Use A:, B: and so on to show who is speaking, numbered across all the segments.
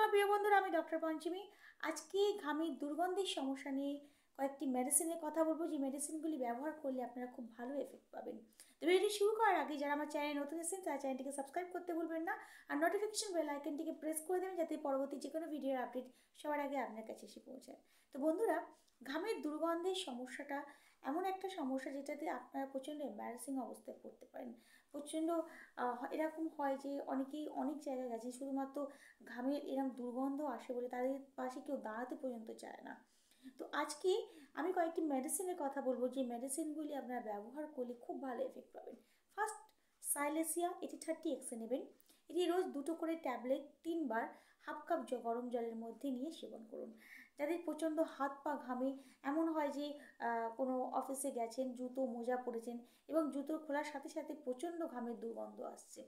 A: আমার প্রিয় বন্ধুরা, আমি ডক্টর পঞ্চমী। আজকে ঘামের দুর্গন্ধের সমস্যা নিয়ে কয়েকটি মেডিসিনের কথা বলবো, যে মেডিসিনগুলি ব্যবহার করলে আপনারা খুব ভালো এফেক্ট পাবেন। তো ভিডিওটি শুরু করার আগে যারা আমার চ্যানেলে নতুন এসেছেন তারা চ্যানেলটিকে সাবস্ক্রাইব করতে ভুলবেন না, আর নোটিফিকেশন বেল আইকনটিকে প্রেস করে দেবেন যাতে পরবর্তী যে কোনো ভিডিওর আপডেট সবার আগে আপনার কাছে এসে পৌঁছায়। তো বন্ধুরা, ঘামের দুর্গন্ধের সমস্যাটা এমন একটা সমস্যা যেটাতে আপনারা প্রচণ্ড এম্বারাসিং অবস্থায় পড়তে পারেন। প্রচণ্ড এরকম হয় যে অনেকেই অনেক জায়গায় গেছে, শুধুমাত্র ঘামের এরকম দুর্গন্ধ আসে বলে তাদের পাশে কেউ দাঁড়াতে পর্যন্ত চায় না। তো আজকে আমি কয়েকটি মেডিসিনের কথা বলবো, যে মেডিসিনগুলি আপনারা ব্যবহার করলে খুব ভালো এফেক্ট পাবেন। ফার্স্ট, সাইলেসিয়া, এটি 30x নেবেন। এটি রোজ 2টো করে ট্যাবলেট 3বার হাফ কাপ গরম জলের মধ্যে নিয়ে সেবন করুন। যাদের প্রচণ্ড হাত পা ঘামে, এমন হয় যে কোনো অফিসে গেছেন, জুতো মোজা পরেছেন এবং জুতো খোলার সাথে সাথে প্রচণ্ড ঘামের দুর্গন্ধ আসছে,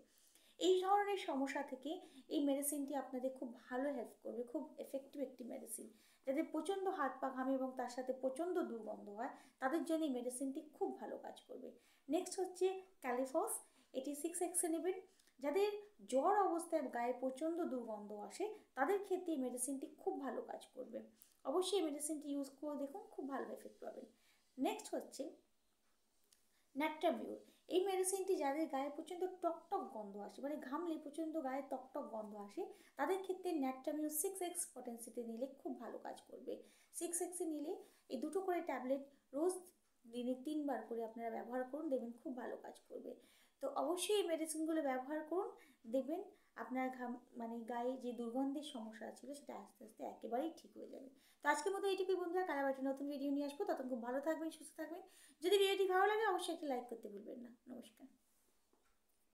A: এই ধরনের সমস্যা থেকে এই মেডিসিনটি আপনাদের খুব ভালো হেল্প করবে। খুব এফেক্টিভ একটি মেডিসিন। যাদের প্রচণ্ড হাত পা ঘামে এবং তার সাথে প্রচণ্ড দুর্গন্ধ হয়, তাদের জন্য এই মেডিসিনটি খুব ভালো কাজ করবে। নেক্সট হচ্ছে ক্যালিফস, এটি 6x নেবেন। যাদের জ্বর অবস্থায় গায়ে প্রচণ্ড দুর্গন্ধ আসে, তাদের ক্ষেত্রে এই মেডিসিনটি খুব ভালো কাজ করবে। অবশ্যই এই মেডিসিনটি ইউজ করে দেখুন, খুব ভালো এফেক্ট পাবেন। নেক্সট হচ্ছে ন্যাট্রামিউর। এই মেডিসিনটি যাদের গায়ে প্রচণ্ড টকটক গন্ধ আসে, মানে ঘামলে প্রচণ্ড গায়ে টকটক গন্ধ আসে, তাদের ক্ষেত্রে ন্যাট্রামিউর 6x পটেন্সিতে নিলে খুব ভালো কাজ করবে। 6x নিলে এই 2টো করে ট্যাবলেট রোজ দিনে 3বার করে আপনারা ব্যবহার করুন, দেখবেন খুব ভালো কাজ করবে। তো অবশ্যই এই মেডিসিনগুলো ব্যবহার করুন, দেখবেন আপনার মানে গায়ে যে দুর্গন্ধের সমস্যা ছিল সেটা আস্তে আস্তে একেবারেই ঠিক হয়ে যাবে। তো আজকের মতো এইটুকুই বন্ধুরা, কাল আবার একটা নতুন ভিডিও নিয়ে আসবো। ততক্ষণ খুব ভালো থাকবেন, সুস্থ থাকবেন। যদি ভিডিওটি ভালো লাগে অবশ্যই একটা লাইক করতে ভুলবেন না। নমস্কার।